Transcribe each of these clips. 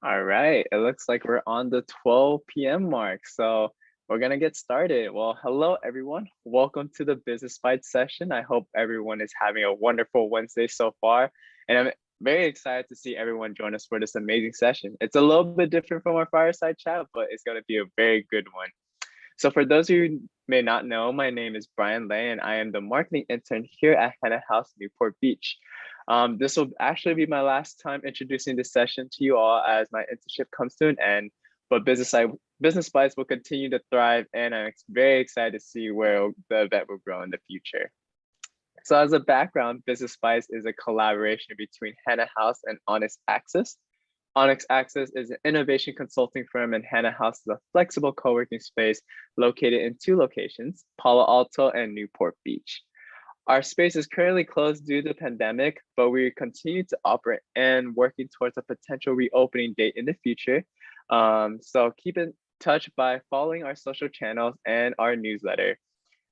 All right, it looks like we're on the 12 p.m. mark, so we're gonna get started. Well, hello everyone. Welcome to the Business Bites session. I hope everyone is having a wonderful Wednesday so far, and I'm very excited to see everyone join us for this amazing session. It's a little bit different from our fireside chat, but it's gonna be a very good one. So for those of you who may not know, my name is Brian Lay, and I am the marketing intern here at HanaHaus Newport Beach. This will actually be my last time introducing this session to you all as my internship comes to an end, but Business Bites will continue to thrive, and I'm very excited to see where the event will grow in the future. So as a background, Business Bites is a collaboration between HanaHaus and Honest Access. Onyx Access is an innovation consulting firm, and HanaHaus is a flexible co-working space located in two locations, Palo Alto and Newport Beach. Our space is currently closed due to the pandemic, but we continue to operate and working towards a potential reopening date in the future. So keep in touch by following our social channels and our newsletter.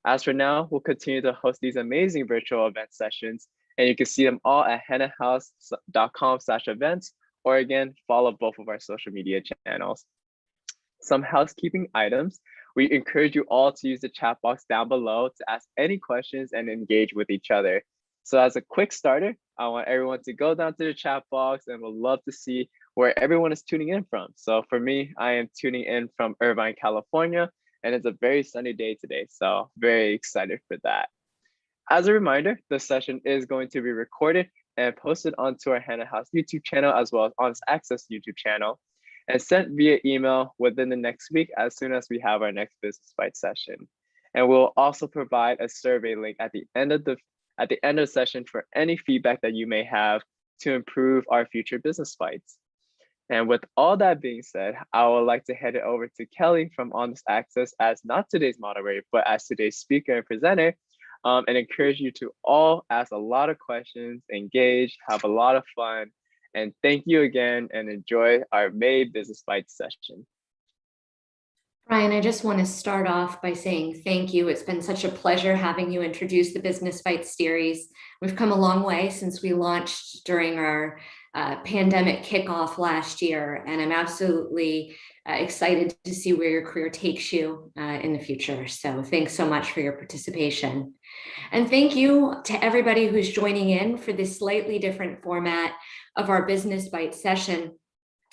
As for now, we'll continue to host these amazing virtual event sessions, and you can see them all at hanahaus.com/events, or again, follow both of our social media channels. Some housekeeping items. We encourage you all to use the chat box down below to ask any questions and engage with each other. So as a quick starter, I want everyone to go down to the chat box, and we'll love to see where everyone is tuning in from. So for me, I am tuning in from Irvine, California, and it's a very sunny day today. So very excited for that. As a reminder, the session is going to be recorded and posted onto our HanaHaus YouTube channel, as well as Honest Access YouTube channel, and sent via email within the next week as soon as we have our next Business Bite session. And we'll also provide a survey link at the end of the session for any feedback that you may have to improve our future Business Bites. And with all that being said, I would like to hand it over to Kelly from Honest Access as not today's moderator, but as today's speaker and presenter, and encourage you to all ask a lot of questions, engage, have a lot of fun. And thank you again, and enjoy our May Business Bites session. Brian, I just want to start off by saying thank you. It's been such a pleasure having you introduce the Business Bites series. We've come a long way since we launched during our pandemic kickoff last year, and I'm absolutely excited to see where your career takes you in the future. So thanks so much for your participation. And thank you to everybody who's joining in for this slightly different format of our Business Bites session.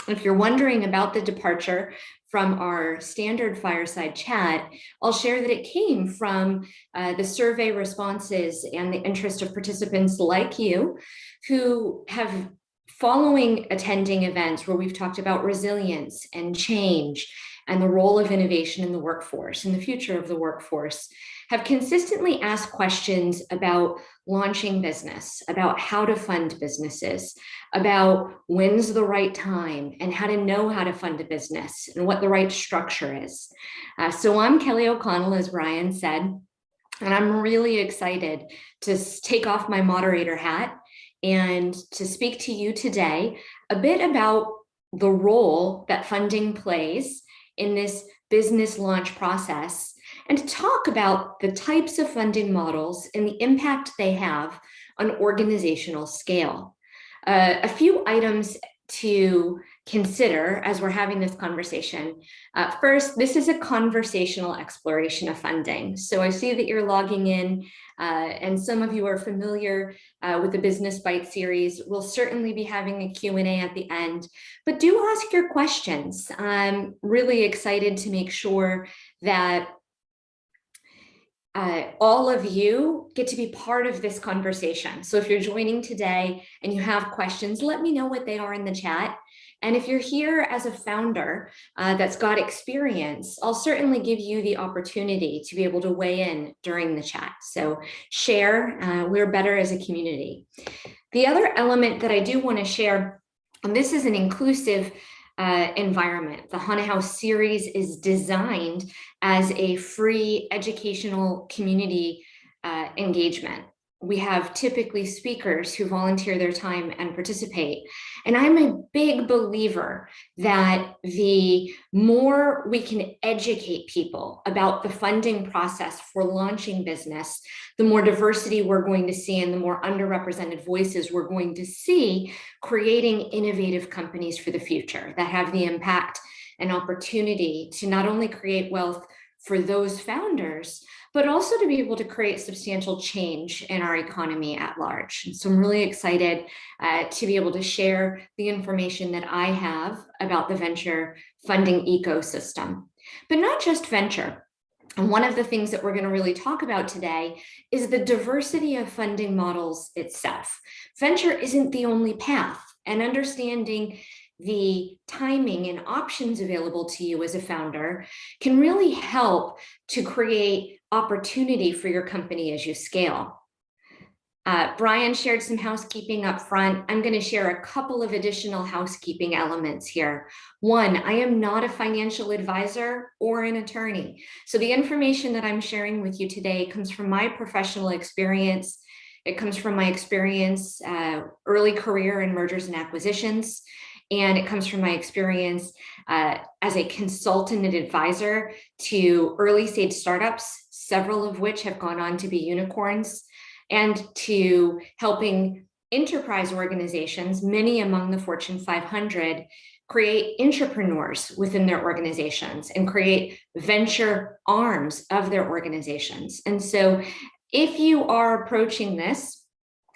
If you're wondering about the departure from our standard fireside chat, I'll share that it came from the survey responses and the interest of participants like you who have, following attending events where we've talked about resilience and change and the role of innovation in the workforce and the future of the workforce, have consistently asked questions about launching business, about how to fund businesses, about when's the right time and how to know how to fund a business and what the right structure is. So I'm Kelly O'Connell, as Brian said, and I'm really excited to take off my moderator hat and to speak to you today a bit about the role that funding plays in this business launch process, and to talk about the types of funding models and the impact they have on organizational scale. A few items to consider as we're having this conversation. First, this is a conversational exploration of funding. So I see that you're logging in, and some of you are familiar with the Business Bite series. We'll certainly be having a Q&A at the end, but do ask your questions. I'm really excited to make sure that all of you get to be part of this conversation. So if you're joining today and you have questions, let me know what they are in the chat. And if you're here as a founder that's got experience, I'll certainly give you the opportunity to be able to weigh in during the chat. So share, we're better as a community. The other element that I do want to share, and this is an inclusive environment. The HanaHaus series is designed as a free educational community engagement. we have typically speakers who volunteer their time and participate. And I'm a big believer that the more we can educate people about the funding process for launching business, the more diversity we're going to see and the more underrepresented voices we're going to see, creating innovative companies for the future that have the impact and opportunity to not only create wealth for those founders, but also to be able to create substantial change in our economy at large. And so I'm really excited to be able to share the information that I have about the venture funding ecosystem, but not just venture. And one of the things that we're going to really talk about today is the diversity of funding models itself. Venture isn't the only path, and understanding the timing and options available to you as a founder can really help to create opportunity for your company as you scale. Brian shared some housekeeping up front. I'm going to share a couple of additional housekeeping elements here. One, I am not a financial advisor or an attorney. So the information that I'm sharing with you today comes from my professional experience. It comes from my experience, early career in mergers and acquisitions. And it comes from my experience as a consultant and advisor to early stage startups, several of which have gone on to be unicorns, and to helping enterprise organizations, many among the Fortune 500, create entrepreneurs within their organizations and create venture arms of their organizations. And so if you are approaching this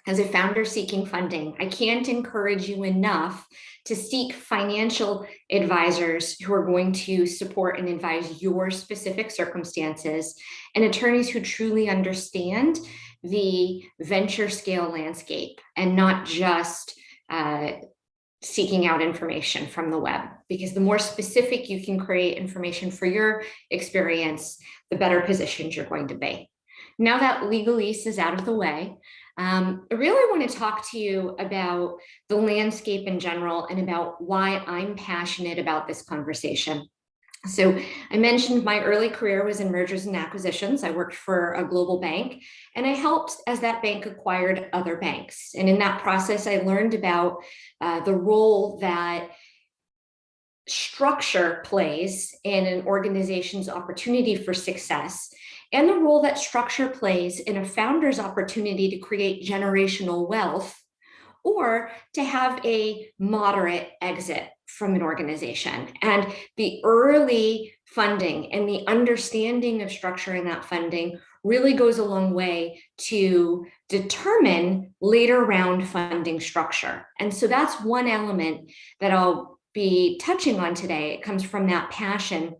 as a founder seeking funding, I can't encourage you enough to seek financial advisors who are going to support and advise your specific circumstances, and attorneys who truly understand the venture scale landscape and not just seeking out information from the web. Because the more specific you can create information for your experience, the better positioned you're going to be. Now that legalese is out of the way, I really want to talk to you about the landscape in general and about why I'm passionate about this conversation. So I mentioned my early career was in mergers and acquisitions. I worked for a global bank, and I helped as that bank acquired other banks. And in that process, I learned about the role that structure plays in an organization's opportunity for success, and the role that structure plays in a founder's opportunity to create generational wealth or to have a moderate exit from an organization. And the early funding and the understanding of structure in that funding really goes a long way to determine later round funding structure. And so that's one element that I'll be touching on today. It comes from that passion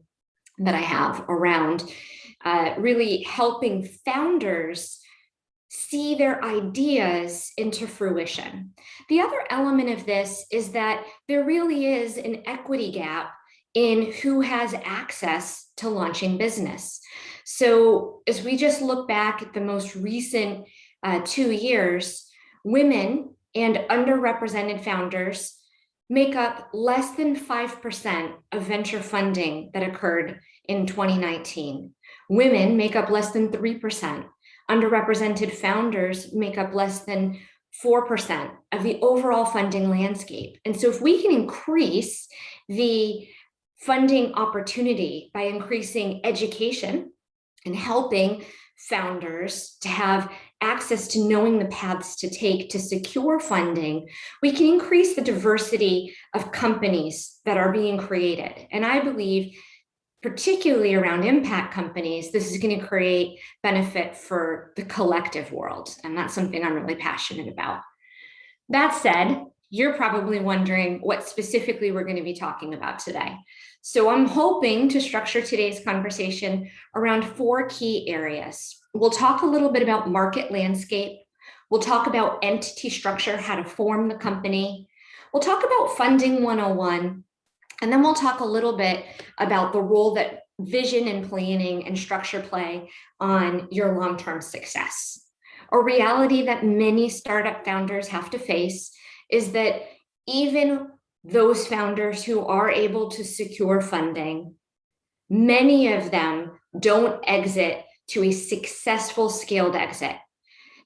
that I have around really helping founders see their ideas into fruition. The other element of this is that there really is an equity gap in who has access to launching business. So as we just look back at the most recent 2 years, women and underrepresented founders make up less than 5% of venture funding that occurred in 2019. Women make up less than 3%. Underrepresented founders make up less than 4% of the overall funding landscape. And so if we can increase the funding opportunity by increasing education and helping founders to have access to knowing the paths to take to secure funding, we can increase the diversity of companies that are being created. And I believe, particularly around impact companies, this is going to create benefit for the collective world. And that's something I'm really passionate about. That said, you're probably wondering what specifically we're going to be talking about today. So I'm hoping to structure today's conversation around 4 key areas. We'll talk a little bit about market landscape. We'll talk about entity structure, how to form the company. We'll talk about funding 101. And then we'll talk a little bit about the role that vision and planning and structure play on your long-term success. A reality that many startup founders have to face is that even those founders who are able to secure funding, many of them don't exit to a successful scaled exit.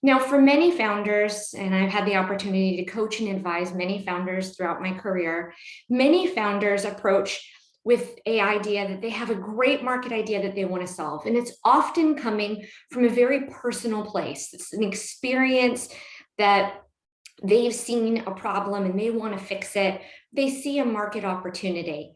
Now, for many founders, and I've had the opportunity to coach and advise many founders throughout my career, many founders approach with an idea that they have a great market idea that they want to solve. And it's often coming from a very personal place. It's an experience that they've seen a problem and they want to fix it. They see a market opportunity.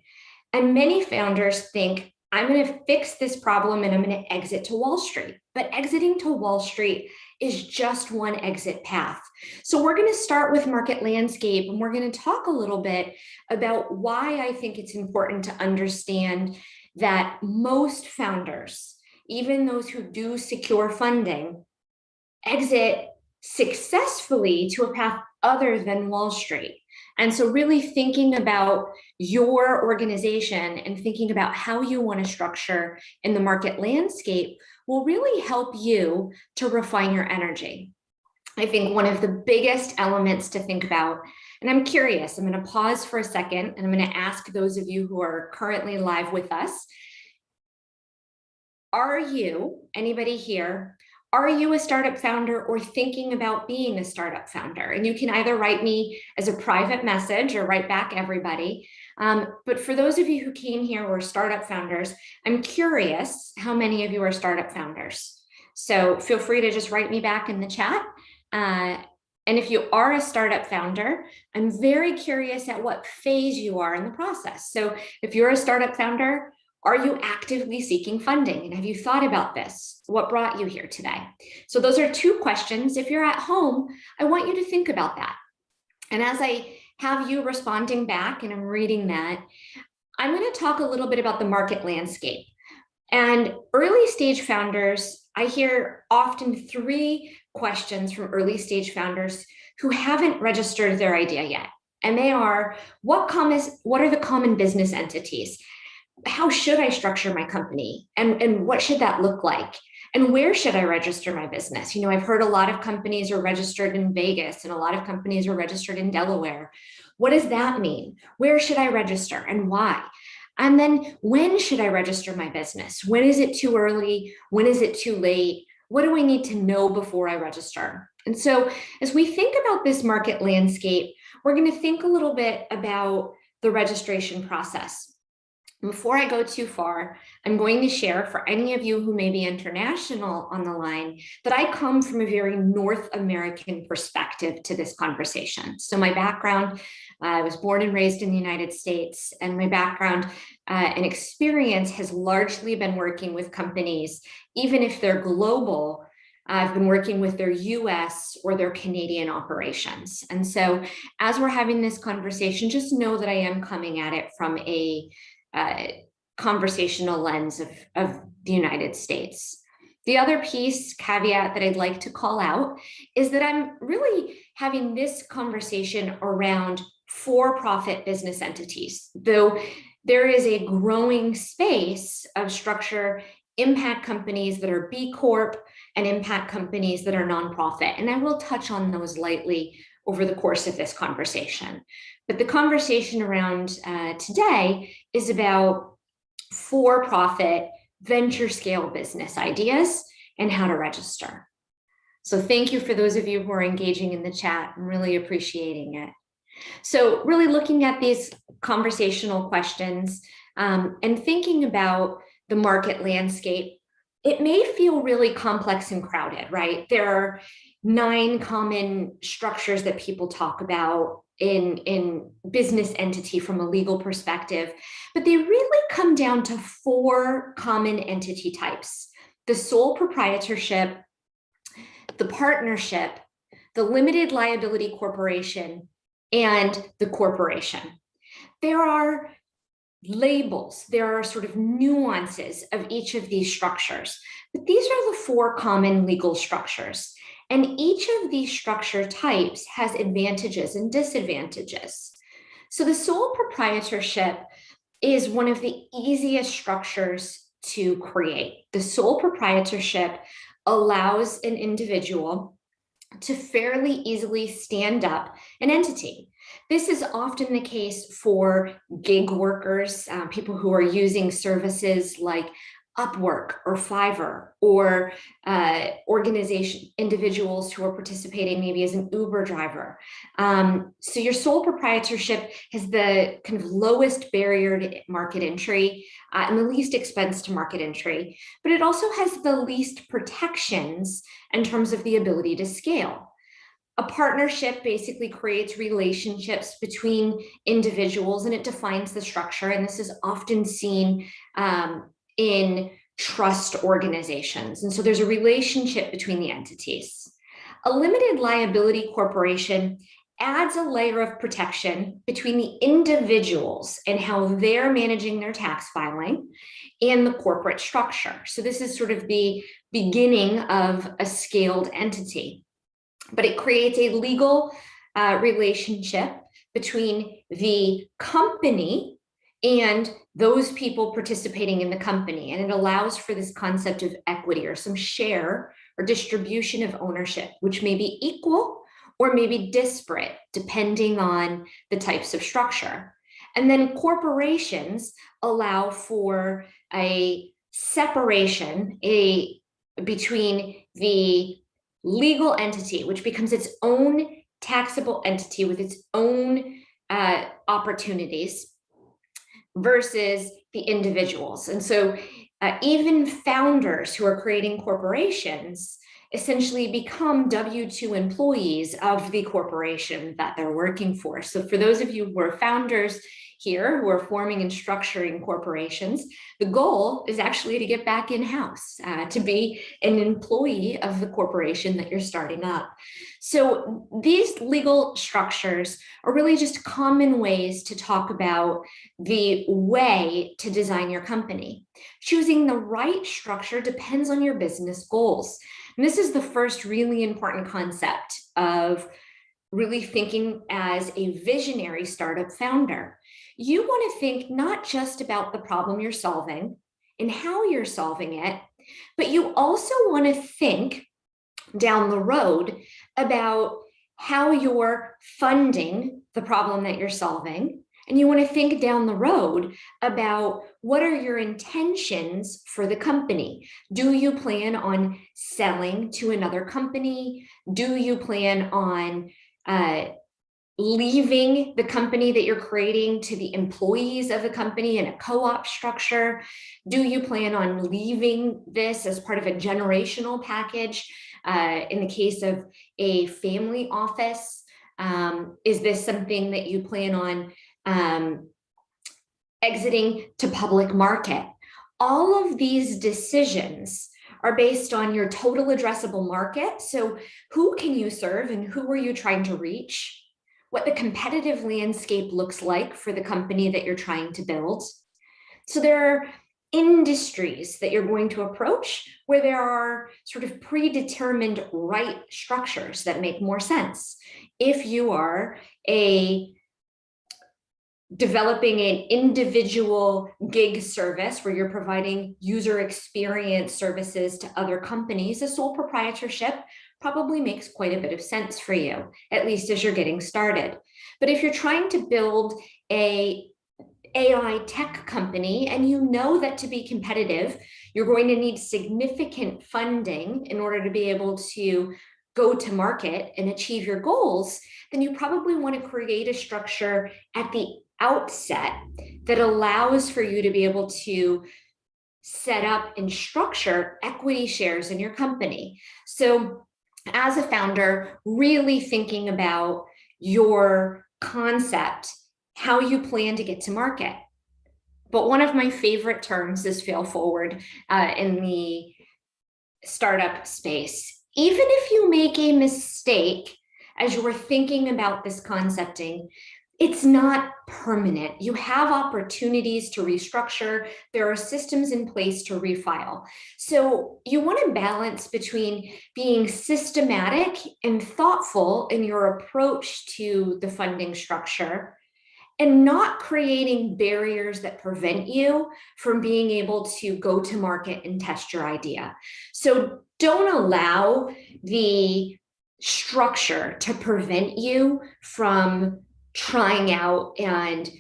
And many founders think, I'm going to fix this problem and I'm going to exit to Wall Street. But exiting to Wall Street is just one exit path. So we're going to start with market landscape, and we're going to talk a little bit about why I think it's important to understand that most founders, even those who do secure funding, exit successfully to a path other than Wall Street. And so really thinking about your organization and thinking about how you want to structure in the market landscape will really help you to refine your energy. I think one of the biggest elements to think about, and I'm curious, I'm going to pause for a second and I'm going to ask those of you who are currently live with us, are you, anybody here, are you a startup founder or thinking about being a startup founder? And you can either write me as a private message or write back everybody. But for those of you who came here who are startup founders, I'm curious how many of you are startup founders. So feel free to just write me back in the chat. And if you are a startup founder, I'm very curious at what phase you are in the process. So if you're a startup founder, are you actively seeking funding? And have you thought about this? What brought you here today? So those are two questions. If you're at home, I want you to think about that. And as I have you responding back and I'm reading that, I'm going to talk a little bit about the market landscape. And early stage founders, I hear often three questions from early stage founders who haven't registered their idea yet. And they are, what are the common business entities? How should I structure my company? And what should that look like? And where should I register my business? You know, I've heard a lot of companies are registered in Vegas and a lot of companies are registered in Delaware. What does that mean? Where should I register and why? And then when should I register my business? When is it too early? When is it too late? What do I need to know before I register? And so as we think about this market landscape, we're going to think a little bit about the registration process. Before I go too far, I'm going to share for any of you who may be international on the line that I come from a very North American perspective to this conversation. So my background, I was born and raised in the United States, and my background and experience has largely been working with companies, even if they're global. I've been working with their US or their Canadian operations. And so as we're having this conversation, just know that I am coming at it from a conversational lens of the United States. The other piece, caveat that I'd like to call out is that I'm really having this conversation around for-profit business entities, though there is a growing space of structure, impact companies that are B Corp and impact companies that are nonprofit. And I will touch on those lightly over the course of this conversation. But the conversation around today is about for-profit venture scale business ideas and how to register. So thank you for those of you who are engaging in the chat. I'm really appreciating it. So really looking at these conversational questions and thinking about the market landscape, it may feel really complex and crowded, right? There are 9 common structures that people talk about in business entity from a legal perspective, but they really come down to 4 common entity types: the sole proprietorship, the partnership, the limited liability corporation, and the corporation. There are labels, there are sort of nuances of each of these structures, but these are the 4 common legal structures. And each of these structure types has advantages and disadvantages. So the sole proprietorship is one of the easiest structures to create. The sole proprietorship allows an individual to fairly easily stand up an entity. This is often the case for gig workers, people who are using services like Upwork or Fiverr, or individuals who are participating maybe as an Uber driver. So your sole proprietorship has the kind of lowest barrier to market entry and the least expense to market entry, but it also has the least protections in terms of the ability to scale. A partnership basically creates relationships between individuals, and it defines the structure. And this is often seen in trust organizations. And so there's a relationship between the entities. A limited liability corporation adds a layer of protection between the individuals and how they're managing their tax filing and the corporate structure. So this is sort of the beginning of a scaled entity. But it creates a legal relationship between the company and those people participating in the company. And it allows for this concept of equity or some share or distribution of ownership, which may be equal or maybe disparate, depending on the types of structure. And then corporations allow for a separation between the legal entity, which becomes its own taxable entity with its own opportunities, versus the individuals. And so even founders who are creating corporations essentially become W-2 employees of the corporation that they're working for. So for those of you who are founders here who are forming and structuring corporations, the goal is actually to get back in-house, to be an employee of the corporation that you're starting up. So these legal structures are really just common ways to talk about the way to design your company. Choosing the right structure depends on your business goals. And this is the first really important concept of really thinking as a visionary startup founder. You want to think not just about the problem you're solving and how you're solving it, but you also want to think down the road about how you're funding the problem that you're solving. And you want to think down the road about what are your intentions for the company. Do you plan on selling to another company? Do you plan on leaving the company that you're creating to the employees of the company in a co-op structure? Do you plan on leaving this as part of a generational package? In the case of a family office, is this something that you plan on exiting to public market? All of these decisions are based on your total addressable market. So who can you serve and who are you trying to reach? What the competitive landscape looks like for the company that you're trying to build. So there are industries that you're going to approach where there are sort of predetermined right structures that make more sense. If you are developing an individual gig service where you're providing user experience services to other companies, a sole proprietorship probably makes quite a bit of sense for you, at least as you're getting started. But if you're trying to build a AI tech company and you know that to be competitive, you're going to need significant funding in order to be able to go to market and achieve your goals, then you probably want to create a structure at the outset that allows for you to be able to set up and structure equity shares in your company. So as a founder, really thinking about your concept, how you plan to get to market. But one of my favorite terms is fail forward in the startup space. Even if you make a mistake as you were thinking about this concepting, it's not permanent. You have opportunities to restructure. There are systems in place to refile. So you want to balance between being systematic and thoughtful in your approach to the funding structure and not creating barriers that prevent you from being able to go to market and test your idea. So don't allow the structure to prevent you from trying out and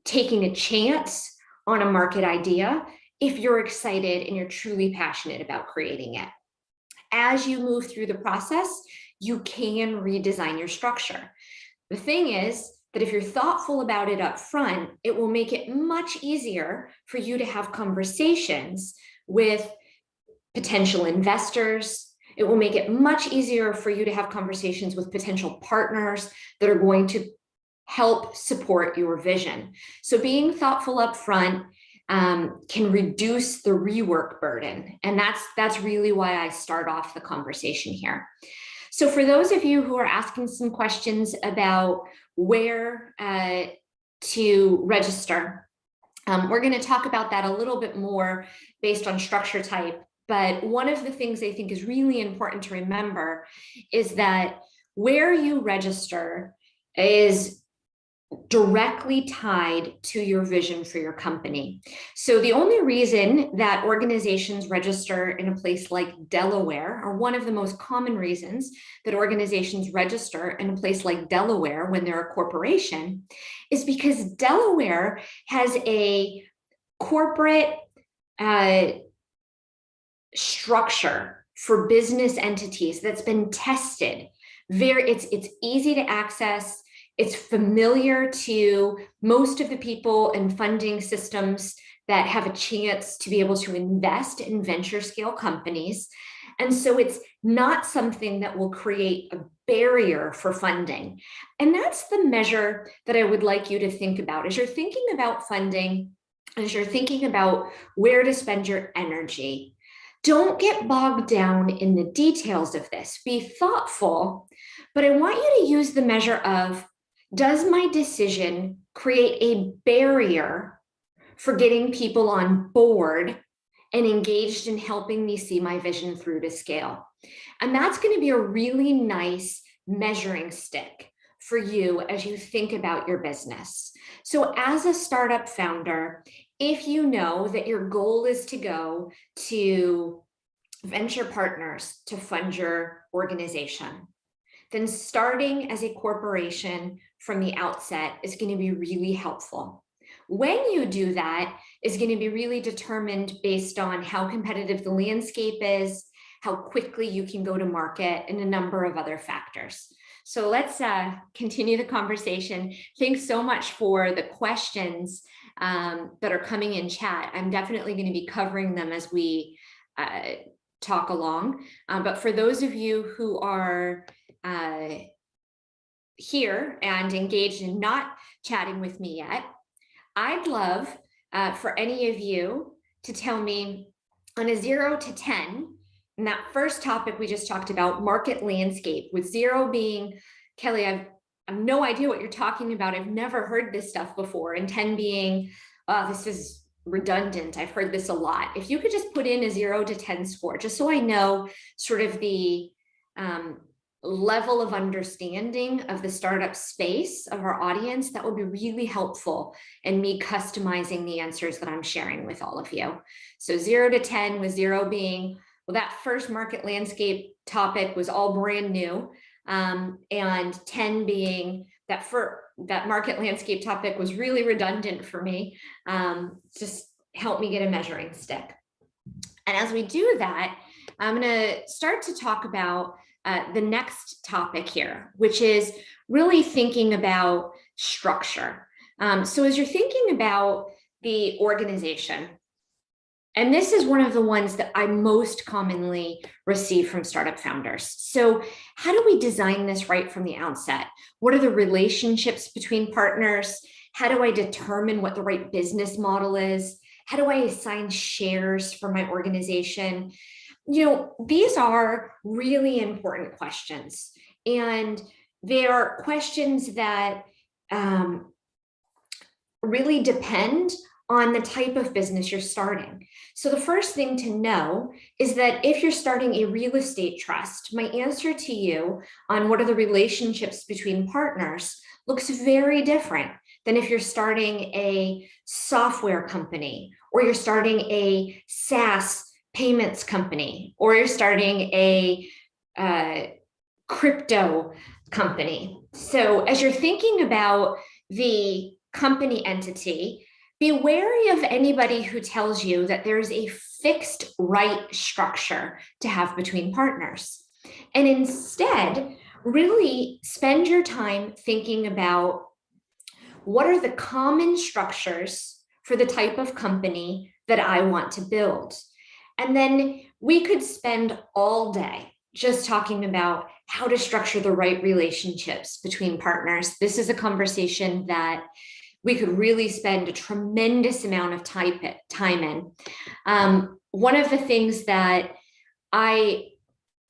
taking a chance on a market idea. if you're excited and you're truly passionate about creating it. As you move through the process, you can redesign your structure. The thing is that if you're thoughtful about it up front, it will make it much easier for you to have conversations with potential investors. It will make it much easier for you to have conversations with potential partners that are going to help support your vision. So being thoughtful up front can reduce the rework burden. And that's really why I start off the conversation here. So for those of you who are asking some questions about where to register, we're going to talk about that a little bit more based on structure type. But one of the things I think is really important to remember is that where you register is directly tied to your vision for your company. So the only reason that organizations register in a place like Delaware, or one of the most common reasons that organizations register in a place like Delaware when they're a corporation, is because Delaware has a corporate structure for business entities that's been tested. It's easy to access. It's familiar to most of the people and funding systems that have a chance to be able to invest in venture scale companies. And so it's not something that will create a barrier for funding. And that's the measure that I would like you to think about as you're thinking about funding, as you're thinking about where to spend your energy. Don't get bogged down in the details of this. Be thoughtful, but I want you to use the measure of, does my decision create a barrier for getting people on board and engaged in helping me see my vision through to scale? And that's going to be a really nice measuring stick for you as you think about your business. So as a startup founder, if you know that your goal is to go to venture partners to fund your organization, then starting as a corporation from the outset is going to be really helpful. When you do that is going to be really determined based on how competitive the landscape is, how quickly you can go to market, and a number of other factors. So let's continue the conversation. Thanks so much for the questions that are coming in chat. I'm definitely going to be covering them as we talk along. But for those of you who are here and engaged in not chatting with me yet, I'd love for any of you to tell me on a 0 to 10, and that first topic we just talked about, market landscape, with 0 being, Kelly, I have no idea what you're talking about. I've never heard this stuff before. And 10 being, this is redundant. I've heard this a lot. If you could just put in a 0 to 10 score, just so I know sort of the level of understanding of the startup space of our audience, that would be really helpful in me customizing the answers that I'm sharing with all of you. So 0 to 10, with 0 being, well, that first market landscape topic was all brand new, and 10 being that market landscape topic was really redundant for me. Just help me get a measuring stick. And as we do that, I'm going to start to talk about the next topic here, which is really thinking about structure. So as you're thinking about the organization, and this is one of the ones that I most commonly receive from startup founders. So how do we design this right from the outset? What are the relationships between partners? How do I determine what the right business model is? How do I assign shares for my organization? You know, these are really important questions, and they are questions that really depend on the type of business you're starting. So the first thing to know is that if you're starting a real estate trust, my answer to you on what are the relationships between partners looks very different than if you're starting a software company, or you're starting a SaaS payments company, or you're starting a crypto company. So as you're thinking about the company entity, Be wary of anybody who tells you that there's a fixed right structure to have between partners. And instead, really spend your time thinking about what are the common structures for the type of company that I want to build. And then we could spend all day just talking about how to structure the right relationships between partners. This is a conversation that we could really spend a tremendous amount of time in. One of the things that I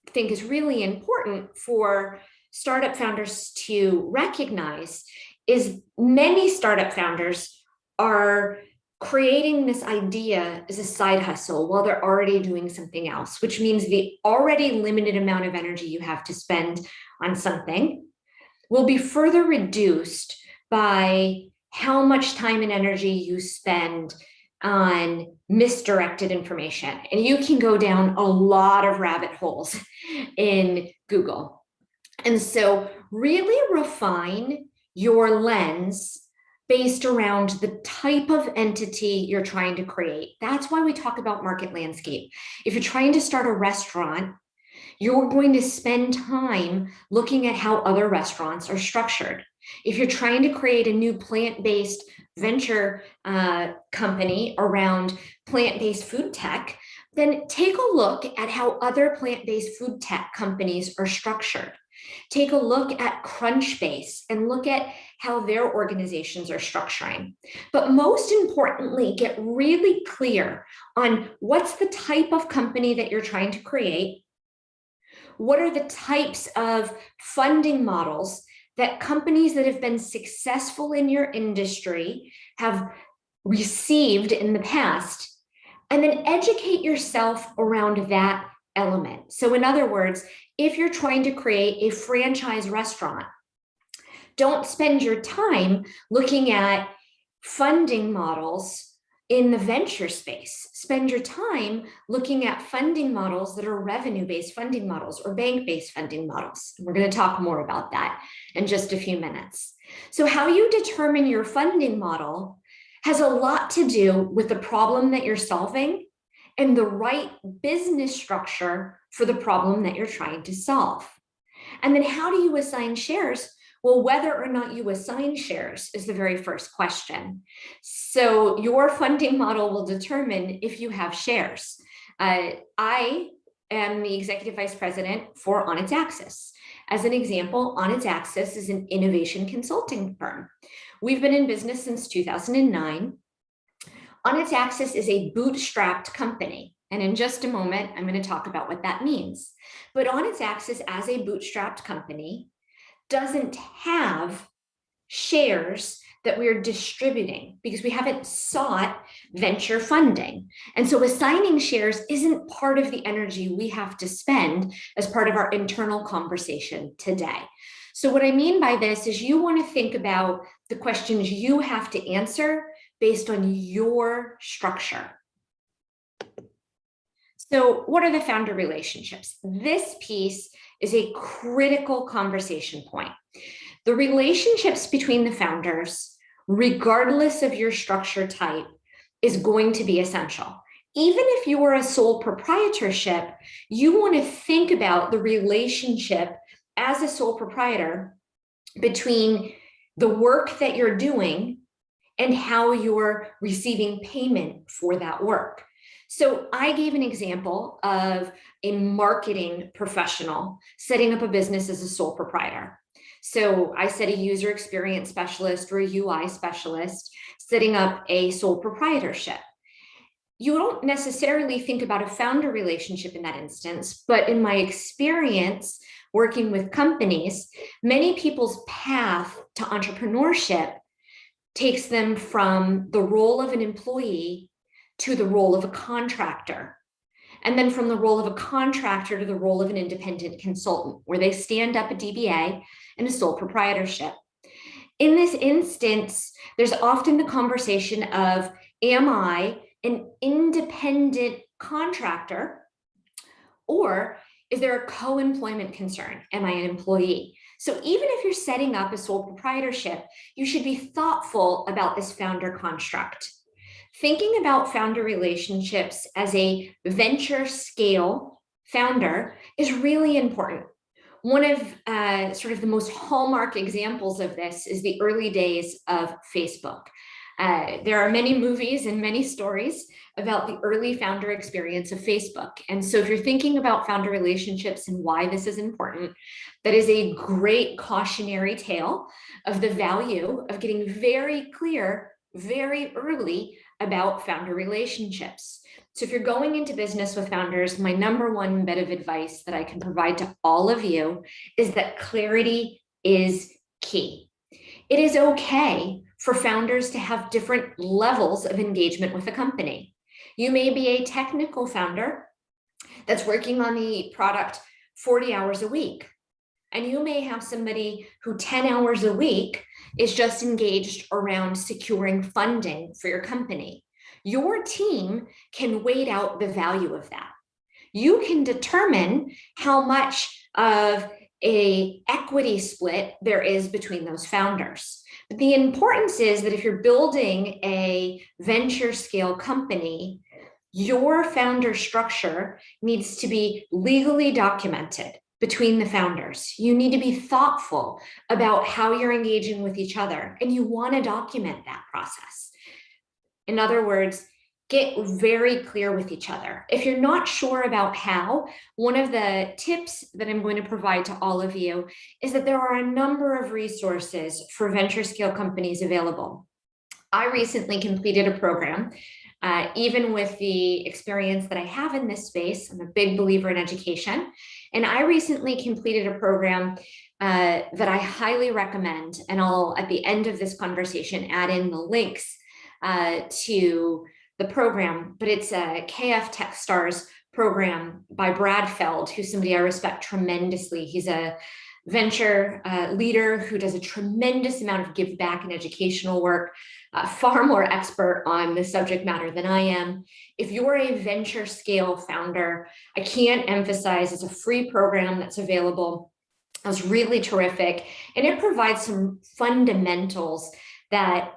think is really important for startup founders to recognize is many startup founders are creating this idea as a side hustle while they're already doing something else, which means the already limited amount of energy you have to spend on something will be further reduced by how much time and energy you spend on misdirected information. And you can go down a lot of rabbit holes in Google. And so really refine your lens based around the type of entity you're trying to create. That's why we talk about market landscape. If you're trying to start a restaurant, you're going to spend time looking at how other restaurants are structured. If you're trying to create a new plant-based venture company around plant-based food tech, then take a look at how other plant-based food tech companies are structured. Take a look at Crunchbase and look at how their organizations are structuring. But most importantly, get really clear on what's the type of company that you're trying to create. What are the types of funding models that companies that have been successful in your industry have received in the past? And then educate yourself around that element. So in other words, if you're trying to create a franchise restaurant, don't spend your time looking at funding models in the venture space. Spend your time looking at funding models that are revenue-based funding models or bank-based funding models. We're going to talk more about that in just a few minutes. So how you determine your funding model has a lot to do with the problem that you're solving and the right business structure for the problem that you're trying to solve. And then how do you assign shares? Well, whether or not you assign shares is the very first question. So your funding model will determine if you have shares. I am the executive vice president for On Its Axis. As an example, On Its Axis is an innovation consulting firm. We've been in business since 2009. On Its Axis is a bootstrapped company. And in just a moment, I'm going to talk about what that means. But On Its Axis as a bootstrapped company doesn't have shares that we're distributing because we haven't sought venture funding. And so assigning shares isn't part of the energy we have to spend as part of our internal conversation today. So what I mean by this is you want to think about the questions you have to answer based on your structure. So what are the founder relationships? This piece is a critical conversation point. The relationships between the founders, regardless of your structure type, is going to be essential. Even if you are a sole proprietorship, you want to think about the relationship as a sole proprietor between the work that you're doing and how you're receiving payment for that work. So I gave an example of a marketing professional setting up a business as a sole proprietor. So I said a user experience specialist or a UI specialist setting up a sole proprietorship. You don't necessarily think about a founder relationship in that instance, but in my experience working with companies, many people's path to entrepreneurship takes them from the role of an employee to the role of a contractor. And then from the role of a contractor to the role of an independent consultant, where they stand up a DBA and a sole proprietorship. In this instance, there's often the conversation of, am I an independent contractor, or is there a co-employment concern? Am I an employee? So even if you're setting up a sole proprietorship, you should be thoughtful about this founder construct. thinking about founder relationships as a venture scale founder is really important. One of sort of the most hallmark examples of this is the early days of Facebook. There are many movies and many stories about the early founder experience of Facebook. And so if you're thinking about founder relationships and why this is important, that is a great cautionary tale of the value of getting very clear very early about founder relationships. So if you're going into business with founders, my number one bit of advice that I can provide to all of you is that clarity is key. It is okay for founders to have different levels of engagement with a company. You may be a technical founder that's working on the product 40 hours a week. And you may have somebody who 10 hours a week is just engaged around securing funding for your company. Your team can weigh out the value of that. You can determine how much of an equity split there is between those founders. But the importance is that if you're building a venture scale company, your founder structure needs to be legally documented between the founders. You need to be thoughtful about how you're engaging with each other, and you want to document that process. In other words, get very clear with each other. If you're not sure about how, one of the tips that I'm going to provide to all of you is that there are a number of resources for venture scale companies available. I recently completed a program. Even with the experience that I have in this space, I'm a big believer in education. And I recently completed a program that I highly recommend. And I'll, at the end of this conversation, add in the links to the program. But it's a KF Techstars program by Brad Feld, who's somebody I respect tremendously. He's a venture leader who does a tremendous amount of give back and educational work, far more expert on the subject matter than I am. If you're a venture scale founder, I can't emphasize it's a free program that's available. It's really terrific. And it provides some fundamentals that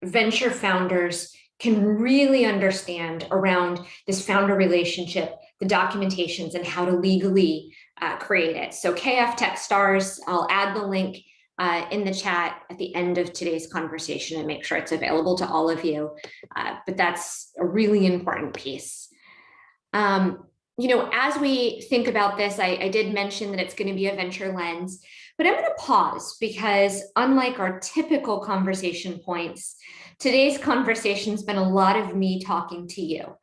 venture founders can really understand around this founder relationship, the documentations, and how to legally create it. So KF Techstars, I'll add the link in the chat at the end of today's conversation and make sure it's available to all of you. But that's a really important piece. You know, as we think about this, I did mention that it's going to be a venture lens, but I'm going to pause because unlike our typical conversation points, today's conversation's been a lot of me talking to you.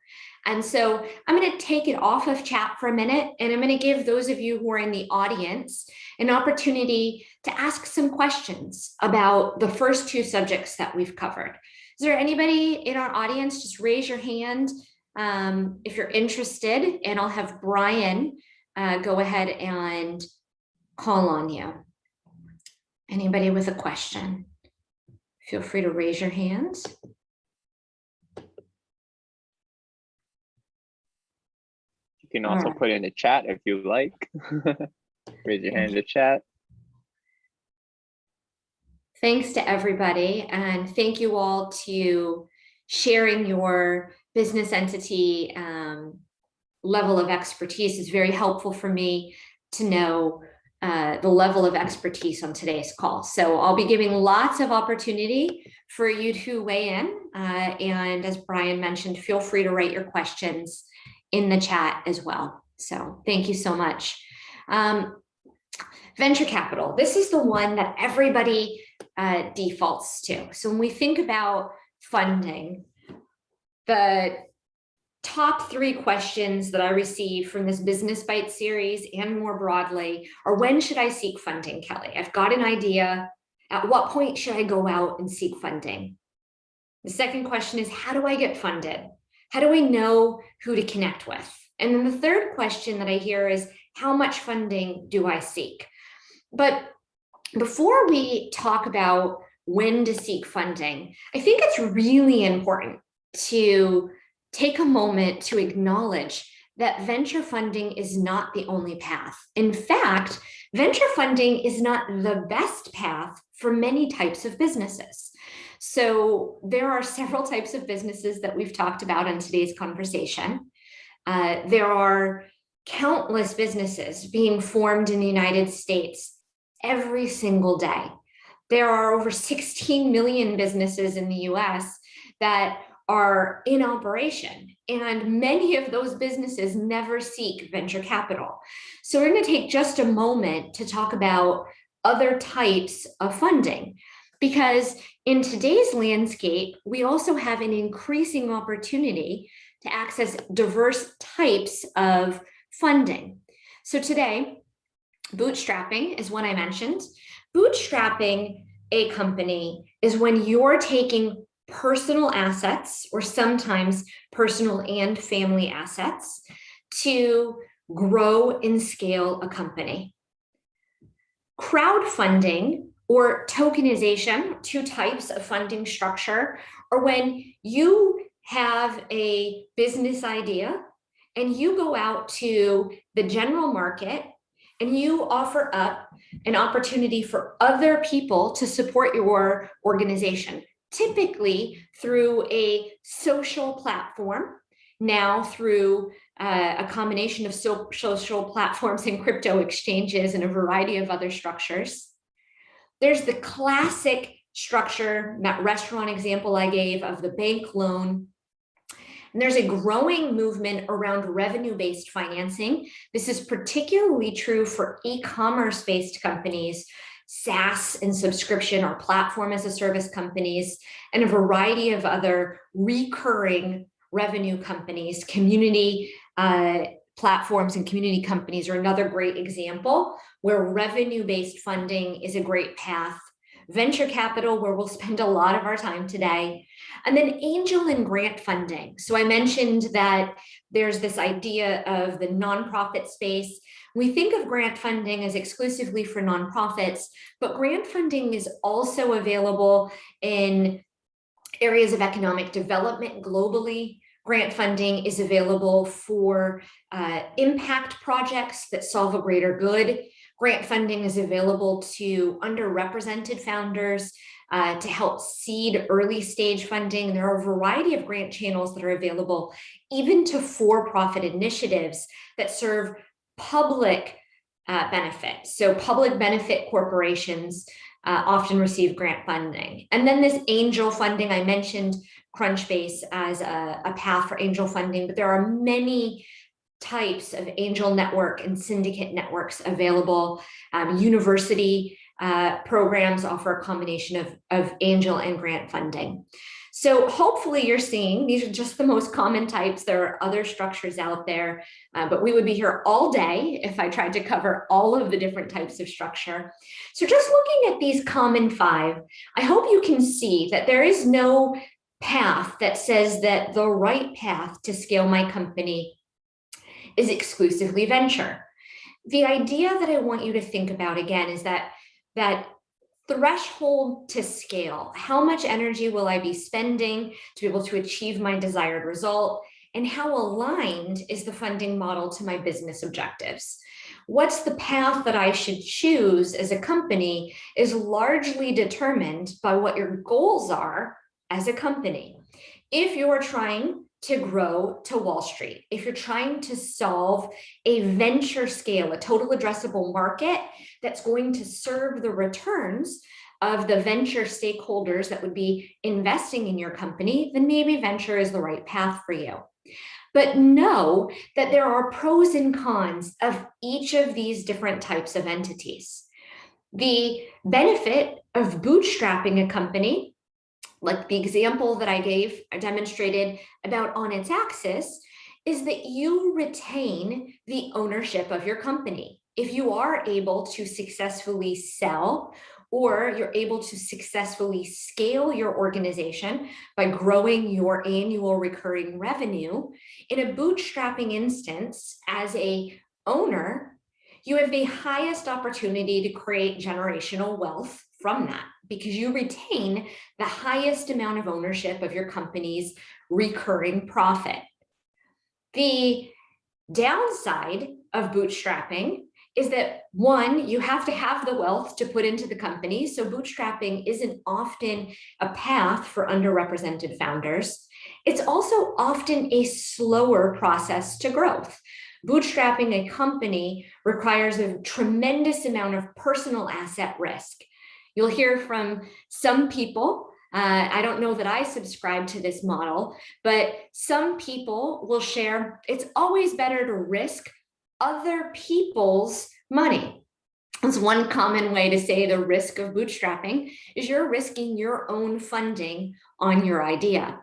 And so I'm going to take it off of chat for a minute, and I'm going to give those of you who are in the audience an opportunity to ask some questions about the first two subjects that we've covered. Is there anybody in our audience? Just raise your hand if you're interested, and I'll have Brian go ahead and call on you. Anybody with a question? Feel free to raise your hand. You can also put in the chat if you like. Raise your hand in the chat. Thanks to everybody, and thank you all to sharing your business entity level of expertise. Is very helpful for me to know the level of expertise on today's call. So I'll be giving lots of opportunity for you to weigh in. And as Brian mentioned, feel free to write your questions in the chat as well. So thank you so much. Venture capital. This is the one that everybody defaults to. So when we think about funding, the top 3 questions that I receive from this Business Bite series and more broadly are, when should I seek funding, Kelly? I've got an idea. At what point should I go out and seek funding? The second question is, how do I get funded? How do I know who to connect with? And then the third question that I hear is, how much funding do I seek? But before we talk about when to seek funding, I think it's really important to take a moment to acknowledge that venture funding is not the only path. In fact, venture funding is not the best path for many types of businesses. So there are several types of businesses that we've talked about in today's conversation. There are countless businesses being formed in the United States every single day. There are over 16 million businesses in the US that are in operation, and many of those businesses never seek venture capital. So we're going to take just a moment to talk about other types of funding, because in today's landscape, we also have an increasing opportunity to access diverse types of funding. So today, bootstrapping is what I mentioned. Bootstrapping a company is when you're taking personal assets, or sometimes personal and family assets, to grow and scale a company. Crowdfunding or tokenization, two types of funding structure, are when you have a business idea and you go out to the general market and you offer up an opportunity for other people to support your organization, typically through a social platform, now through a combination of social platforms and crypto exchanges and a variety of other structures. There's the classic structure, that restaurant example I gave of the bank loan. And there's a growing movement around revenue-based financing. This is particularly true for e-commerce-based companies, SaaS and subscription or platform as a service companies, and a variety of other recurring revenue companies. Community platforms and community companies are another great example where revenue-based funding is a great path. Venture capital, where we'll spend a lot of our time today. And then angel and grant funding. So I mentioned that there's this idea of the nonprofit space. We think of grant funding as exclusively for nonprofits, but grant funding is also available in areas of economic development globally. Grant funding is available for impact projects that solve a greater good. Grant funding is available to underrepresented founders to help seed early stage funding. There are a variety of grant channels that are available, even to for-profit initiatives that serve public benefit. So public benefit corporations often receive grant funding. And then this angel funding, I mentioned Crunchbase as a path for angel funding, but there are many types of angel network and syndicate networks available. University programs offer a combination of angel and grant funding. So hopefully you're seeing these are just the most common types. There are other structures out there, but we would be here all day if I tried to cover all of the different types of structure. So just looking at these common 5, I hope you can see that there is no path that says that the right path to scale my company is exclusively venture. The idea that I want you to think about again is that threshold to scale. How much energy will I be spending to be able to achieve my desired result? And how aligned is the funding model to my business objectives? What's the path that I should choose as a company is largely determined by what your goals are as a company. If you're trying to grow to Wall Street, if you're trying to solve a venture scale, a total addressable market that's going to serve the returns of the venture stakeholders that would be investing in your company, then maybe venture is the right path for you. But know that there are pros and cons of each of these different types of entities. The benefit of bootstrapping a company, like the example that I demonstrated about On Its Axis, is that you retain the ownership of your company. If you are able to successfully sell, or you're able to successfully scale your organization by growing your annual recurring revenue, in a bootstrapping instance, as a owner, you have the highest opportunity to create generational wealth from that, because you retain the highest amount of ownership of your company's recurring profit. The Downside of bootstrapping is that, one, you have to have the wealth to put into the company. So bootstrapping isn't often a path for underrepresented founders. It's also often a slower process to growth. Bootstrapping a company requires a tremendous amount of personal asset risk. You'll hear from some people, I don't know that I subscribe to this model, but some people will share it's always better to risk other people's money. That's one common way to say the risk of bootstrapping is you're risking your own funding on your idea.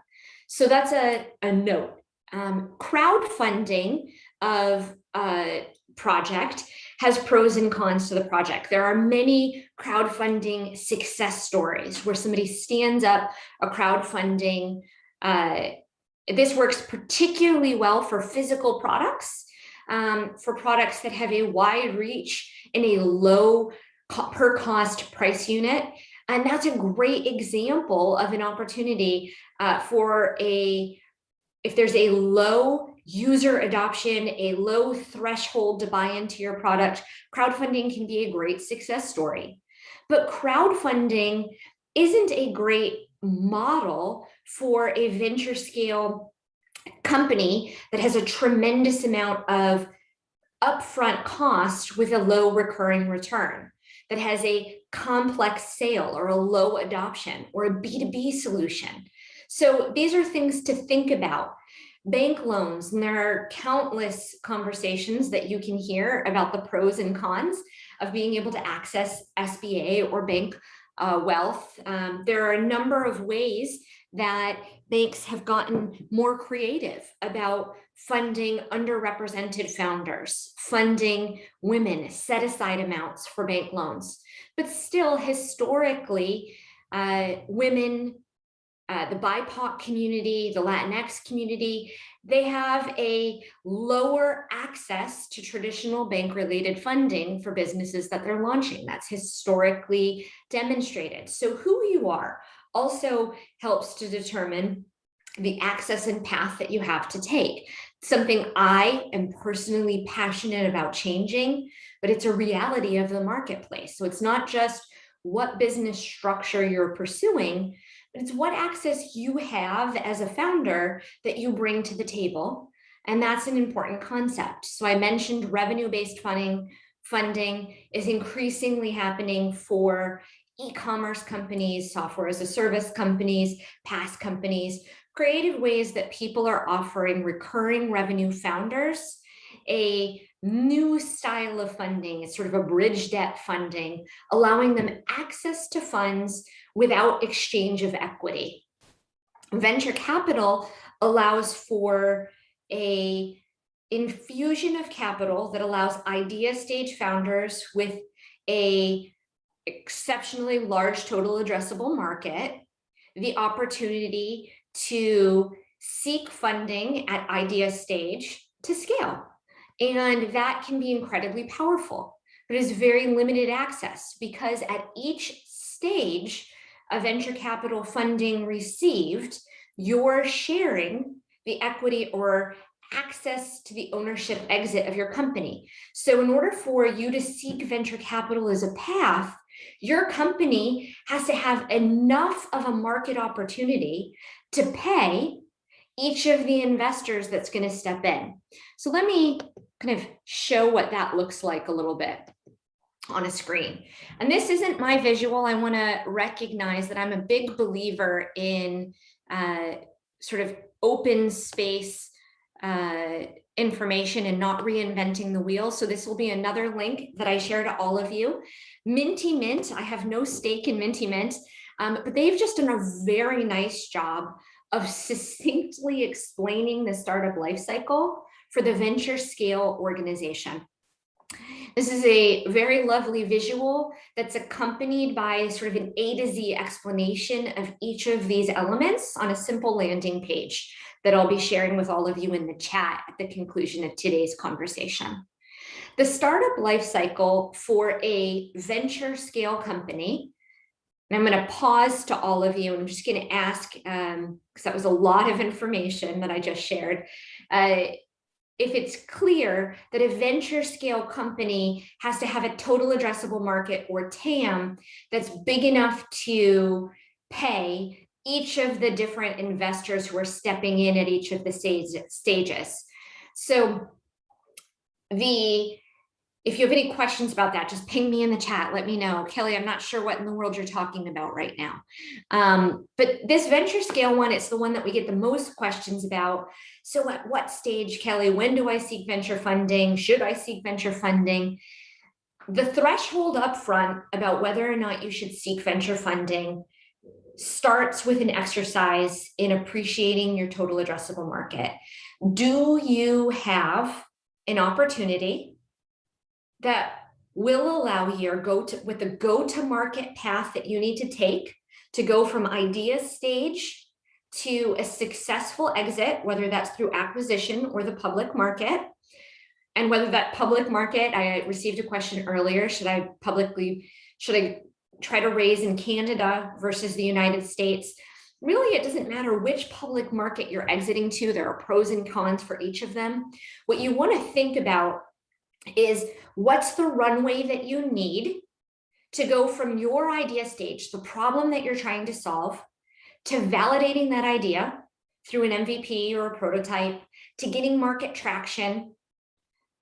So that's a note. Crowdfunding of a project has pros and cons to the project. There are many crowdfunding success stories where somebody stands up a crowdfunding. This works particularly well for physical products, for products that have a wide reach in a low per cost price unit. And that's a great example of an opportunity if there's a low user adoption, a low threshold to buy into your product, crowdfunding can be a great success story. But crowdfunding isn't a great model for a venture scale company that has a tremendous amount of upfront cost with a low recurring return, that has a complex sale or a low adoption or a B2B solution. So these are things to think about. Bank loans, and there are countless conversations that you can hear about the pros and cons of being able to access SBA or bank wealth. There are a number of ways that banks have gotten more creative about funding underrepresented founders, funding women, set aside amounts for bank loans. But still, historically, women, the BIPOC community, the Latinx community, they have a lower access to traditional bank-related funding for businesses that they're launching. That's historically demonstrated. So who you are also helps to determine the access and path that you have to take. Something I am personally passionate about changing, but it's a reality of the marketplace. So it's not just what business structure you're pursuing, but it's what access you have as a founder that you bring to the table. And that's an important concept. So I mentioned revenue-based funding is increasingly happening for e-commerce companies, software as a service companies, PaaS companies, creative ways that people are offering recurring revenue founders a new style of funding. It's sort of a bridge debt funding, allowing them access to funds without exchange of equity. Venture capital allows for a infusion of capital that allows idea stage founders with a exceptionally large total addressable market the opportunity to seek funding at idea stage to scale. And that can be incredibly powerful, but it's very limited access because at each stage of venture capital funding received, you're sharing the equity or access to the ownership exit of your company. So in order for you to seek venture capital as a path, your company has to have enough of a market opportunity to pay each of the investors that's going to step in. So let me kind of show what that looks like a little bit on a screen. And this isn't my visual. I want to recognize that I'm a big believer in sort of open space information and not reinventing the wheel. So this will be another link that I share to all of you. Minty Mint, I have no stake in Minty Mint, but they've just done a very nice job of succinctly explaining the startup lifecycle for the venture scale organization. This is a very lovely visual that's accompanied by sort of an A to Z explanation of each of these elements on a simple landing page that I'll be sharing with all of you in the chat at the conclusion of today's conversation. The startup lifecycle for a venture scale company, and I'm going to pause to all of you, and I'm just going to ask, because that was a lot of information that I just shared. if it's clear that a venture scale company has to have a total addressable market, or TAM, that's big enough to pay each of the different investors who are stepping in at each of the stages. So if you have any questions about that, just ping me in the chat. Let me know. Kelly, I'm not sure what in the world you're talking about right now. But this venture scale one, it's the one that we get the most questions about. So at what stage, Kelly, when do I seek venture funding? Should I seek venture funding? The threshold up front about whether or not you should seek venture funding starts with an exercise in appreciating your total addressable market. Do you have an opportunity that will allow you with the go-to-market path that you need to take to go from idea stage to a successful exit, whether that's through acquisition or the public market? And whether that public market, I received a question earlier, should I try to raise in Canada versus the United States? Really, it doesn't matter which public market you're exiting to. There are pros and cons for each of them. What you want to think about is, what's the runway that you need to go from your idea stage, the problem that you're trying to solve, to validating that idea through an MVP or a prototype, to getting market traction,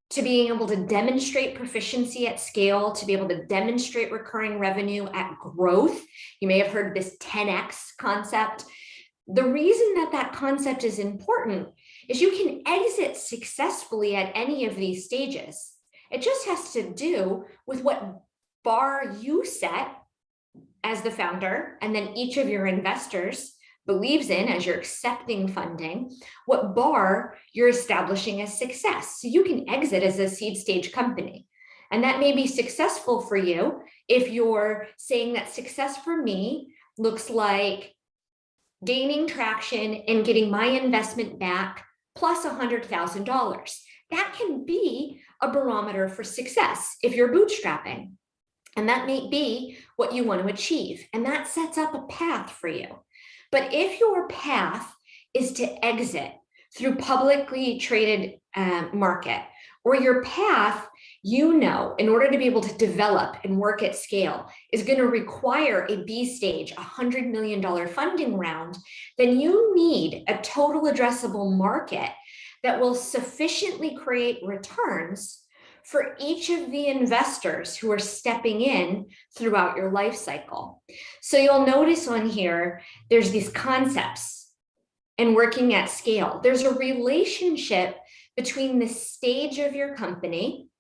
to being able to demonstrate proficiency at scale, to be able to demonstrate recurring revenue at growth. You may have heard this 10x concept. The reason that concept is important is you can exit successfully at any of these stages. It just has to do with what bar you set as the founder, and then each of your investors believes in as you're accepting funding, what bar you're establishing as success. So you can exit as a seed stage company. And that may be successful for you if you're saying that success for me looks like gaining traction and getting my investment back plus $100,000. That can be a barometer for success if you're bootstrapping. And that may be what you want to achieve. And that sets up a path for you. But if your path is to exit through publicly traded market, or your path, in order to be able to develop and work at scale, is going to require a B stage, $100 million funding round, then you need a total addressable market that will sufficiently create returns for each of the investors who are stepping in throughout your life cycle. So you'll notice on here, there's these concepts and working at scale. There's a relationship between the stage of your company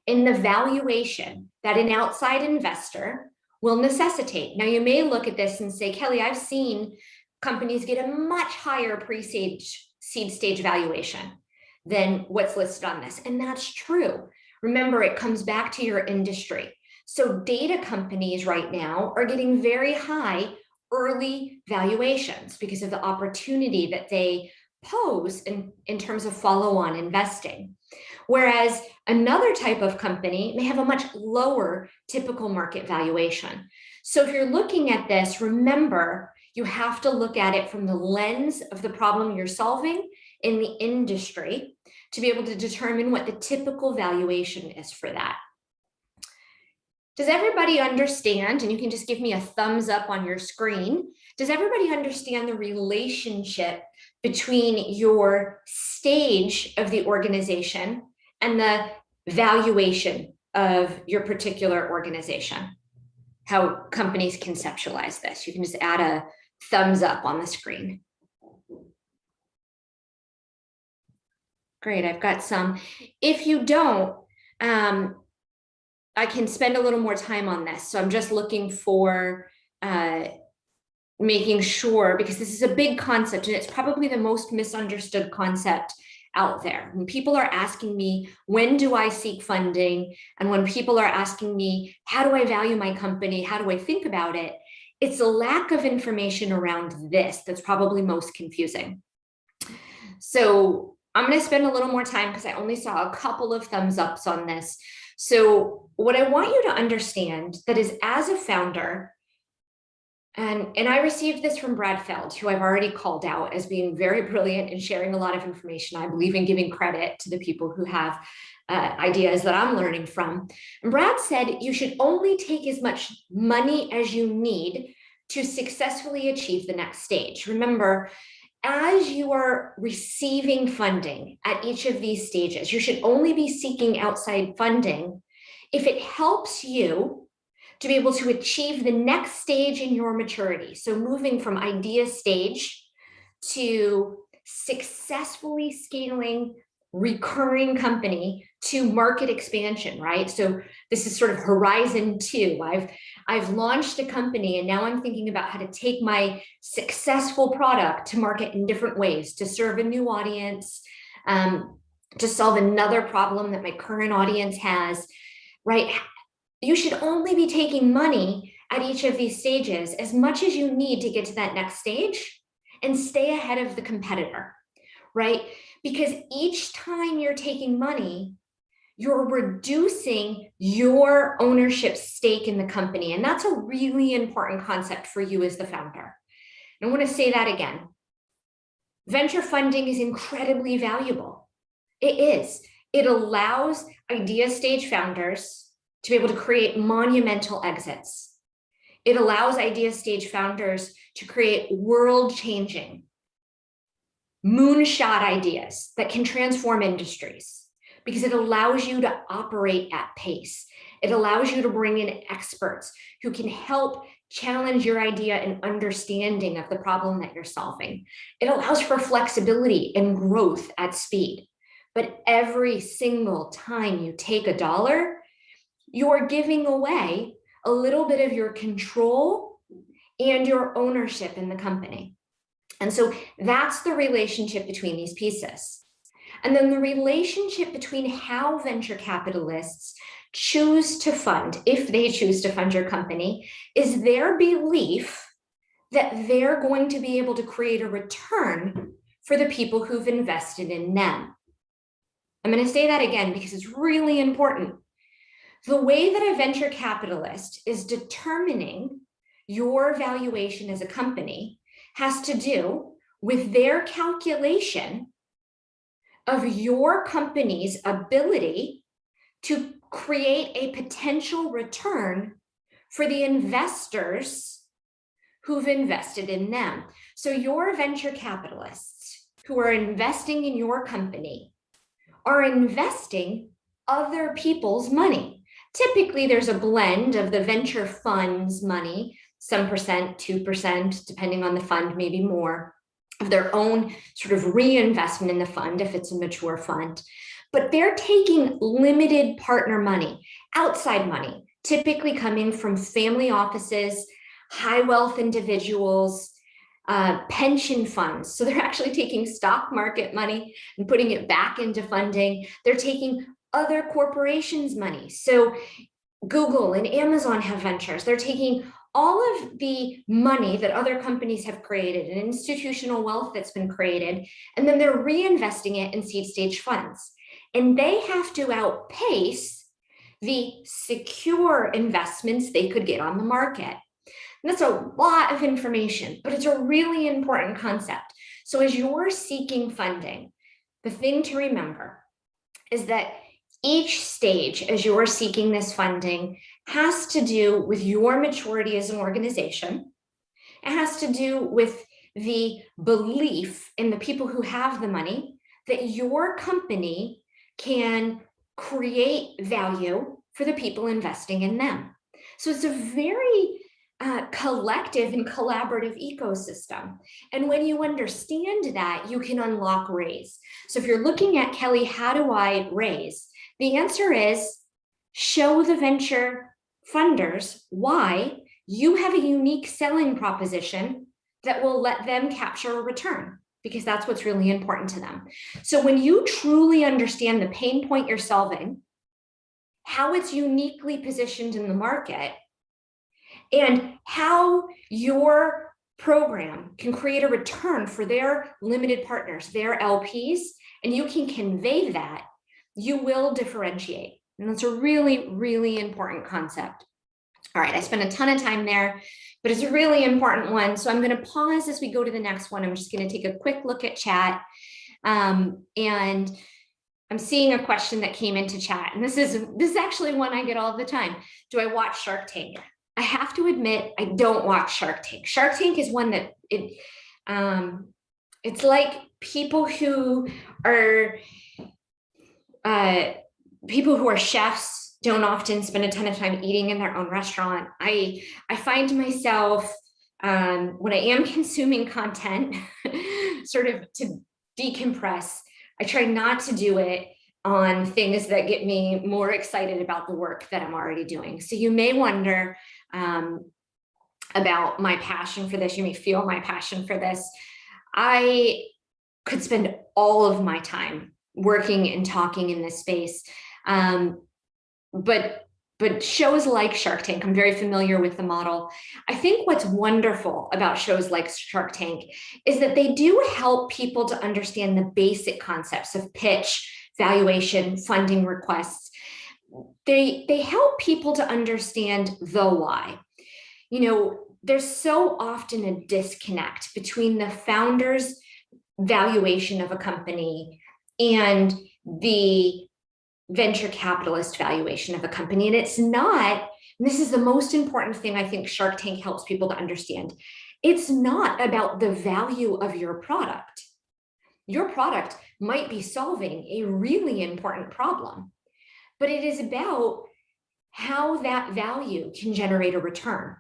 and the valuation that an outside investor will necessitate. Now, you may look at this and say, Kelly, I've seen companies get a much higher seed stage valuation than what's listed on this. And that's true. Remember, it comes back to your industry. So data companies right now are getting very high early valuations because of the opportunity that they pose in terms of follow-on investing. Whereas another type of company may have a much lower typical market valuation. So if you're looking at this, remember, you have to look at it from the lens of the problem you're solving in the industry to be able to determine what the typical valuation is for that. Does everybody understand? And you can just give me a thumbs up on your screen. Does everybody understand the relationship between your stage of the organization and the valuation of your particular organization? How companies conceptualize this? You can just add a thumbs up on the screen. Great, I've got some. If you don't, I can spend a little more time on this. So I'm just looking for making sure, because this is a big concept and it's probably the most misunderstood concept out there. When people are asking me, when do I seek funding? And when people are asking me, how do I value my company? How do I think about it? It's a lack of information around this that's probably most confusing. So I'm going to spend a little more time because I only saw a couple of thumbs ups on this. So what I want you to understand that is, as a founder, And I received this from Brad Feld, who I've already called out as being very brilliant and sharing a lot of information. I believe in giving credit to the people who have ideas that I'm learning from. And Brad said you should only take as much money as you need to successfully achieve the next stage. Remember, as you are receiving funding at each of these stages, you should only be seeking outside funding if it helps you to be able to achieve the next stage in your maturity. So moving from idea stage to successfully scaling recurring company to market expansion, right? So this is sort of horizon 2. I've launched a company and now I'm thinking about how to take my successful product to market in different ways, to serve a new audience, to solve another problem that my current audience has, right? You should only be taking money at each of these stages as much as you need to get to that next stage and stay ahead of the competitor, right? Because each time you're taking money, you're reducing your ownership stake in the company. And that's a really important concept for you as the founder. And I want to say that again. Venture funding is incredibly valuable. It is. It allows idea stage founders to be able to create monumental exits. It allows idea stage founders to create world-changing, moonshot ideas that can transform industries because it allows you to operate at pace. It allows you to bring in experts who can help challenge your idea and understanding of the problem that you're solving. It allows for flexibility and growth at speed. But every single time you take a dollar, you're giving away a little bit of your control and your ownership in the company. And so that's the relationship between these pieces. And then the relationship between how venture capitalists choose to fund, if they choose to fund your company, is their belief that they're going to be able to create a return for the people who've invested in them. I'm going to say that again because it's really important. The way that a venture capitalist is determining your valuation as a company has to do with their calculation of your company's ability to create a potential return for the investors who've invested in them. So your venture capitalists who are investing in your company are investing other people's money. Typically, there's a blend of the venture fund's money, some percent, 2%, depending on the fund, maybe more, of their own sort of reinvestment in the fund if it's a mature fund. But they're taking limited partner money, outside money, typically coming from family offices, high wealth individuals, pension funds. So they're actually taking stock market money and putting it back into funding. They're taking other corporations' money. So Google and Amazon have ventures. They're taking all of the money that other companies have created and institutional wealth that's been created, and then they're reinvesting it in seed stage funds. And they have to outpace the secure investments they could get on the market. And that's a lot of information, but it's a really important concept. So as you're seeking funding, the thing to remember is that each stage as you're seeking this funding has to do with your maturity as an organization. It has to do with the belief in the people who have the money that your company can create value for the people investing in them. So it's a very collective and collaborative ecosystem. And when you understand that, you can unlock raise. So if you're looking at, Kelly, how do I raise? The answer is show the venture funders why you have a unique selling proposition that will let them capture a return, because that's what's really important to them. So when you truly understand the pain point you're solving, how it's uniquely positioned in the market, and how your program can create a return for their limited partners, their LPs, and you can convey that, you will differentiate. And that's a really, really important concept. All right, I spent a ton of time there but it's a really important one. So I'm going to pause as we go to the next one. I'm just going to take a quick look at chat. And I'm seeing a question that came into chat, and this is actually one I get all the time. Do I watch Shark Tank? I have to admit, I don't watch Shark Tank. Shark Tank is one that it's like people who are chefs don't often spend a ton of time eating in their own restaurant. I find myself when I am consuming content, sort of to decompress, I try not to do it on things that get me more excited about the work that I'm already doing. So you may wonder about my passion for this. You may feel my passion for this. I could spend all of my time working and talking in this space. But shows like Shark Tank, I'm very familiar with the model. I think what's wonderful about shows like Shark Tank is that they do help people to understand the basic concepts of pitch, valuation, funding requests. They help people to understand the why. You know, there's so often a disconnect between the founder's valuation of a company and the venture capitalist valuation of a company. And it's not, and this is the most important thing I think Shark Tank helps people to understand. It's not about the value of your product. Your product might be solving a really important problem, but it is about how that value can generate a return.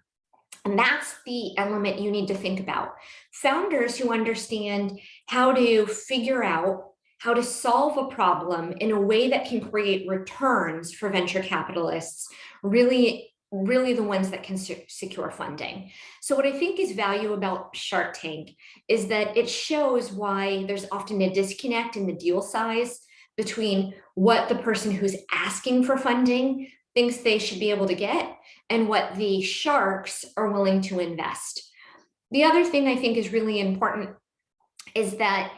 And that's the element you need to think about. Founders who understand how to figure out how to solve a problem in a way that can create returns for venture capitalists, really the ones that can secure funding. So what I think is value about Shark Tank is that it shows why there's often a disconnect in the deal size between what the person who's asking for funding thinks they should be able to get and what the sharks are willing to invest. The other thing I think is really important is that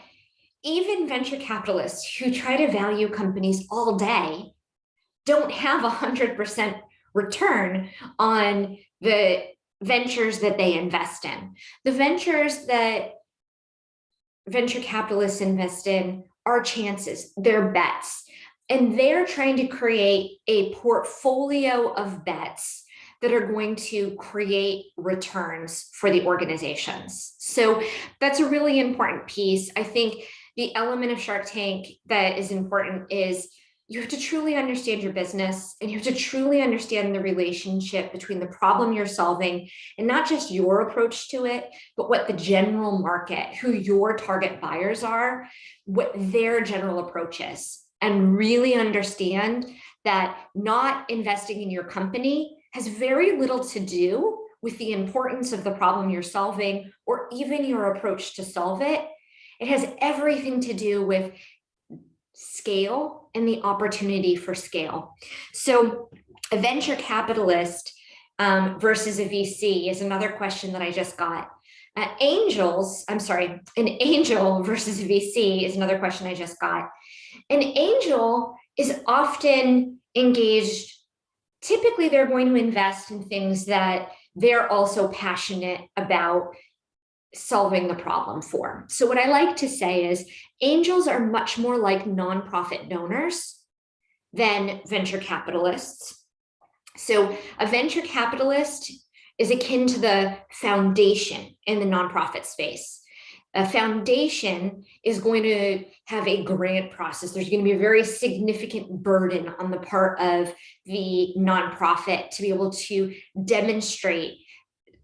even venture capitalists who try to value companies all day don't have 100% return on the ventures that they invest in. The ventures that venture capitalists invest in are chances, they're bets, and they're trying to create a portfolio of bets that are going to create returns for the organizations. So that's a really important piece. I think the element of Shark Tank that is important is you have to truly understand your business, and you have to truly understand the relationship between the problem you're solving and not just your approach to it, but what the general market, who your target buyers are, what their general approach is, and really understand that not investing in your company has very little to do with the importance of the problem you're solving or even your approach to solve it. It has everything to do with scale and the opportunity for scale. So a venture capitalist versus a VC is another question that I just got. An angel versus a VC is another question I just got. An angel is often engaged. Typically, they're going to invest in things that they're also passionate about solving the problem for. So what I like to say is angels are much more like nonprofit donors than venture capitalists. So a venture capitalist is akin to the foundation in the nonprofit space. A foundation is going to have a grant process. There's going to be a very significant burden on the part of the nonprofit to be able to demonstrate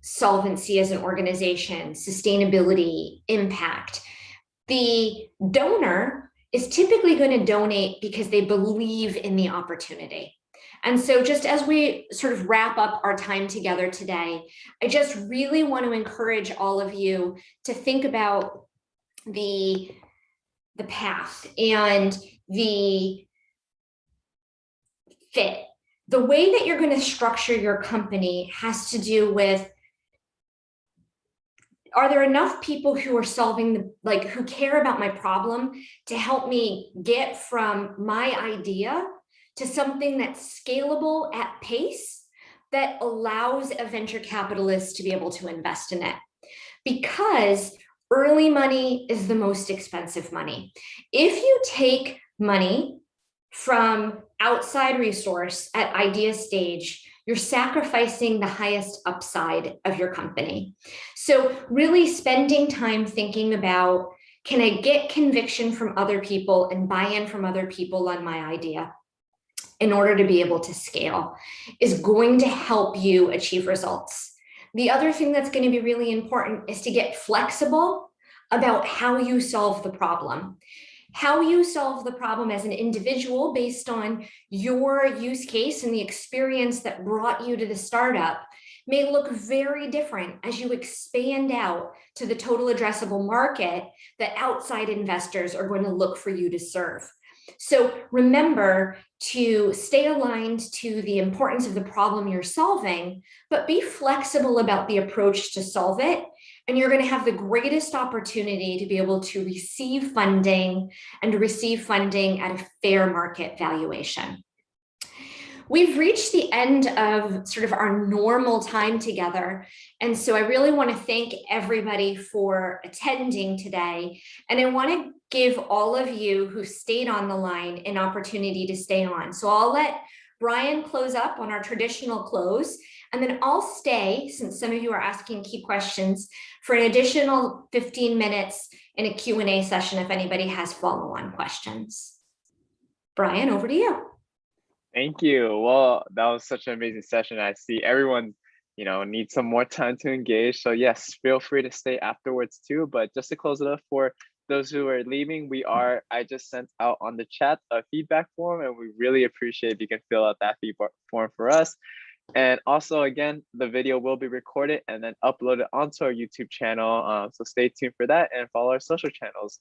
solvency as an organization, sustainability, impact. The donor is typically going to donate because they believe in the opportunity. And so just as we sort of wrap up our time together today, I just really want to encourage all of you to think about the path and the fit. The way that you're going to structure your company has to do with, are there enough people who are solving, who care about my problem to help me get from my idea to something that's scalable at pace, that allows a venture capitalist to be able to invest in it. Because early money is the most expensive money. If you take money from outside resource at idea stage, you're sacrificing the highest upside of your company. So really spending time thinking about, can I get conviction from other people and buy-in from other people on my idea in order to be able to scale, is going to help you achieve results. The other thing that's going to be really important is to get flexible about how you solve the problem. How you solve the problem as an individual based on your use case and the experience that brought you to the startup may look very different as you expand out to the total addressable market that outside investors are going to look for you to serve. So remember to stay aligned to the importance of the problem you're solving, but be flexible about the approach to solve it. And you're going to have the greatest opportunity to be able to receive funding and to receive funding at a fair market valuation. We've reached the end of sort of our normal time together. And so I really want to thank everybody for attending today. And I want to give all of you who stayed on the line an opportunity to stay on. So I'll let Brian close up on our traditional close, and then I'll stay, since some of you are asking key questions, for an additional 15 minutes in a Q&A session if anybody has follow-on questions. Brian, over to you. Thank you. Well, that was such an amazing session. I see everyone, needs some more time to engage. So yes, feel free to stay afterwards too. But just to close it up for those who are leaving, I just sent out on the chat a feedback form, and we really appreciate if you can fill out that feedback form for us. And also, again, the video will be recorded and then uploaded onto our YouTube channel. So stay tuned for that and follow our social channels.